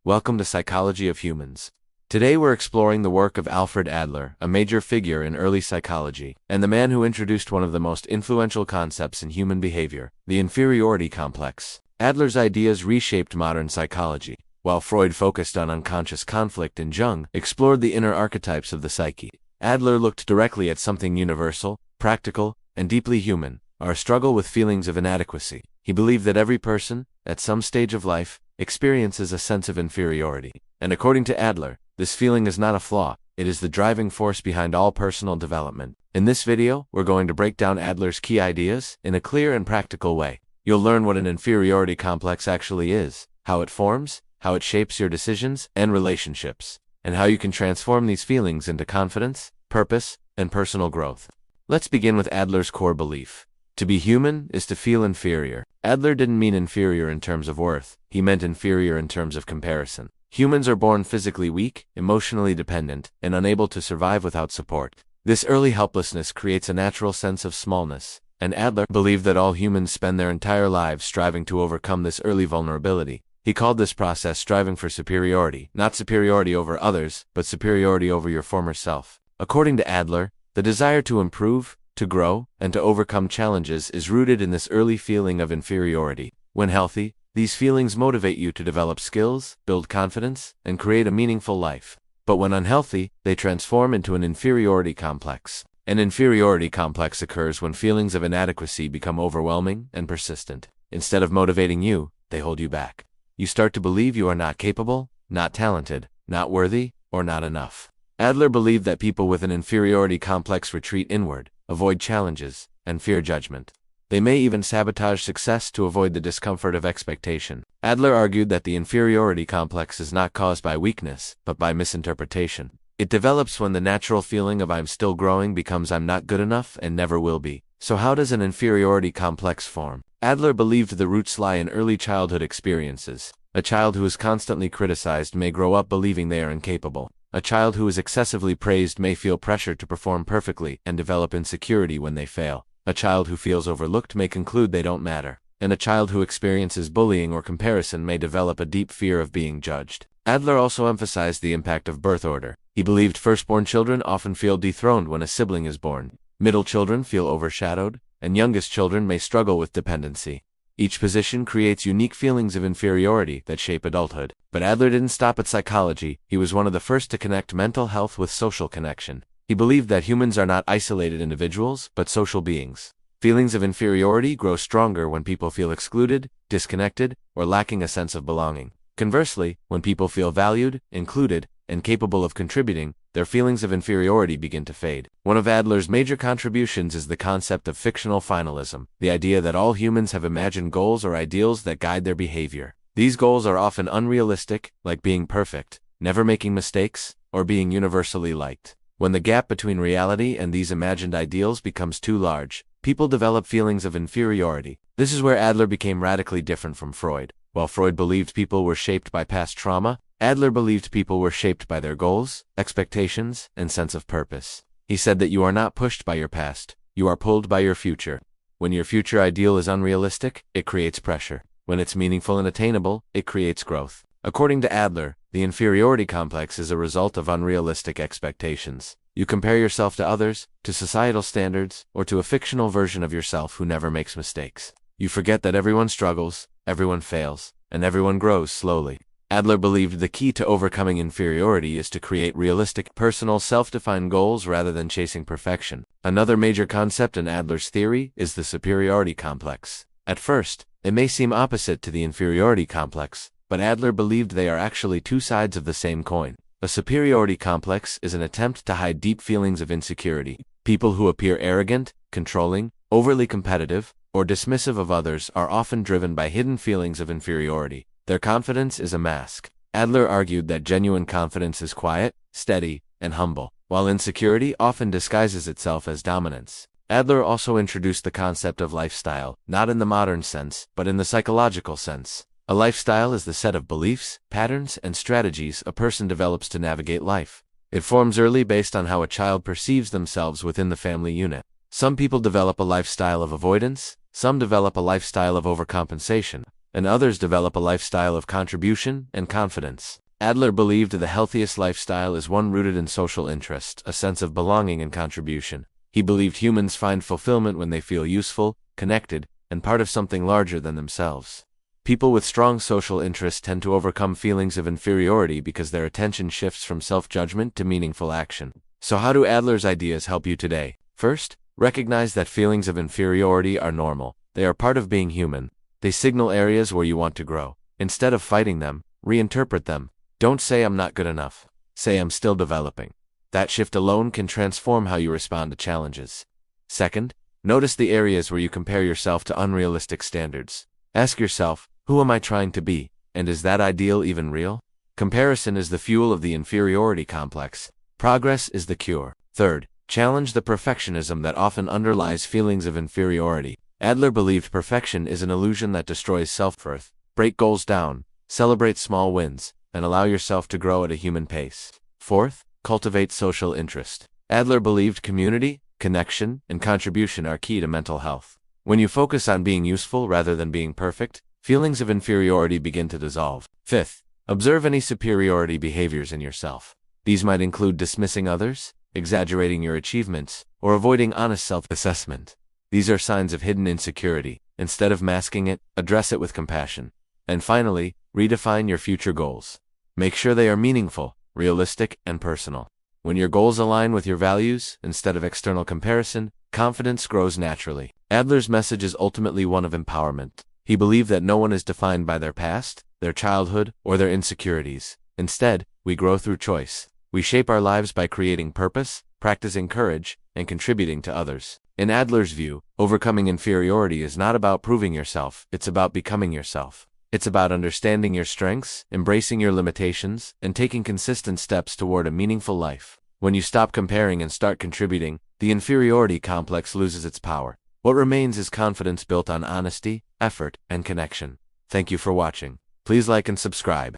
Welcome to Psychology of Humans. Today we're exploring the work of Alfred Adler, a major figure in early psychology, and the man who introduced one of the most influential concepts in human behavior, the inferiority complex. Adler's ideas reshaped modern psychology, while Freud focused on unconscious conflict and Jung explored the inner archetypes of the psyche. Adler looked directly at something universal, practical, and deeply human, our struggle with feelings of inadequacy. He believed that every person, at some stage of life, experiences a sense of inferiority. And according to Adler, this feeling is not a flaw, it is the driving force behind all personal development. In this video, we're going to break down Adler's key ideas in a clear and practical way. You'll learn what an inferiority complex actually is, how it forms, how it shapes your decisions and relationships, and how you can transform these feelings into confidence, purpose, and personal growth. Let's begin with Adler's core belief. To be human is to feel inferior. Adler didn't mean inferior in terms of worth, he meant inferior in terms of comparison. Humans are born physically weak, emotionally dependent, and unable to survive without support. This early helplessness creates a natural sense of smallness, and Adler believed that all humans spend their entire lives striving to overcome this early vulnerability. He called this process striving for superiority, not superiority over others, but superiority over your former self. According to Adler, the desire to improve, to grow, and to overcome challenges is rooted in this early feeling of inferiority. When healthy, these feelings motivate you to develop skills, build confidence, and create a meaningful life. But when unhealthy, they transform into an inferiority complex. An inferiority complex occurs when feelings of inadequacy become overwhelming and persistent. Instead of motivating you, they hold you back. You start to believe you are not capable, not talented, not worthy, or not enough. Adler believed that people with an inferiority complex retreat inward, avoid challenges, and fear judgment. They may even sabotage success to avoid the discomfort of expectation. Adler argued that the inferiority complex is not caused by weakness, but by misinterpretation. It develops when the natural feeling of I'm still growing becomes I'm not good enough and never will be. So how does an inferiority complex form? Adler believed the roots lie in early childhood experiences. A child who is constantly criticized may grow up believing they are incapable. A child who is excessively praised may feel pressure to perform perfectly and develop insecurity when they fail. A child who feels overlooked may conclude they don't matter. And a child who experiences bullying or comparison may develop a deep fear of being judged. Adler also emphasized the impact of birth order. He believed firstborn children often feel dethroned when a sibling is born. Middle children feel overshadowed, and youngest children may struggle with dependency. Each position creates unique feelings of inferiority that shape adulthood. But Adler didn't stop at psychology. He was one of the first to connect mental health with social connection. He believed that humans are not isolated individuals, but social beings. Feelings of inferiority grow stronger when people feel excluded, disconnected, or lacking a sense of belonging. Conversely, when people feel valued, included, and capable of contributing, their feelings of inferiority begin to fade. One of Adler's major contributions is the concept of fictional finalism, the idea that all humans have imagined goals or ideals that guide their behavior. These goals are often unrealistic, like being perfect, never making mistakes, or being universally liked. When the gap between reality and these imagined ideals becomes too large, people develop feelings of inferiority. This is where Adler became radically different from Freud. While Freud believed people were shaped by past trauma, Adler believed people were shaped by their goals, expectations, and sense of purpose. He said that you are not pushed by your past, you are pulled by your future. When your future ideal is unrealistic, it creates pressure. When it's meaningful and attainable, it creates growth. According to Adler, the inferiority complex is a result of unrealistic expectations. You compare yourself to others, to societal standards, or to a fictional version of yourself who never makes mistakes. You forget that everyone struggles, everyone fails, and everyone grows slowly. Adler believed the key to overcoming inferiority is to create realistic, personal, self-defined goals rather than chasing perfection. Another major concept in Adler's theory is the superiority complex. At first, it may seem opposite to the inferiority complex, but Adler believed they are actually two sides of the same coin. A superiority complex is an attempt to hide deep feelings of insecurity. People who appear arrogant, controlling, overly competitive, or dismissive of others are often driven by hidden feelings of inferiority. Their confidence is a mask. Adler argued that genuine confidence is quiet, steady, and humble, while insecurity often disguises itself as dominance. Adler also introduced the concept of lifestyle, not in the modern sense, but in the psychological sense. A lifestyle is the set of beliefs, patterns, and strategies a person develops to navigate life. It forms early based on how a child perceives themselves within the family unit. Some people develop a lifestyle of avoidance, some develop a lifestyle of overcompensation. and others develop a lifestyle of contribution and confidence. Adler believed the healthiest lifestyle is one rooted in social interest, a sense of belonging and contribution. He believed humans find fulfillment when they feel useful, connected, and part of something larger than themselves. People with strong social interests tend to overcome feelings of inferiority because their attention shifts from self-judgment to meaningful action. So how do Adler's ideas help you today? First, recognize that feelings of inferiority are normal. They are part of being human. They signal areas where you want to grow. Instead of fighting them, reinterpret them. Don't say I'm not good enough. Say I'm still developing. That shift alone can transform how you respond to challenges. Second, notice the areas where you compare yourself to unrealistic standards. Ask yourself, who am I trying to be, and is that ideal even real? Comparison is the fuel of the inferiority complex. Progress is the cure. Third, challenge the perfectionism that often underlies feelings of inferiority. Adler believed perfection is an illusion that destroys self-worth. Break goals down, celebrate small wins, and allow yourself to grow at a human pace. Fourth, cultivate social interest. Adler believed community, connection, and contribution are key to mental health. When you focus on being useful rather than being perfect, feelings of inferiority begin to dissolve. Fifth, observe any superiority behaviors in yourself. These might include dismissing others, exaggerating your achievements, or avoiding honest self-assessment. These are signs of hidden insecurity. Instead of masking it, address it with compassion. And finally, redefine your future goals. Make sure they are meaningful, realistic, and personal. When your goals align with your values, instead of external comparison, confidence grows naturally. Adler's message is ultimately one of empowerment. He believed that no one is defined by their past, their childhood, or their insecurities. Instead, we grow through choice. We shape our lives by creating purpose, practicing courage, and contributing to others. In Adler's view, overcoming inferiority is not about proving yourself, it's about becoming yourself. It's about understanding your strengths, embracing your limitations, and taking consistent steps toward a meaningful life. When you stop comparing and start contributing, the inferiority complex loses its power. What remains is confidence built on honesty, effort, and connection. Thank you for watching. Please like and subscribe.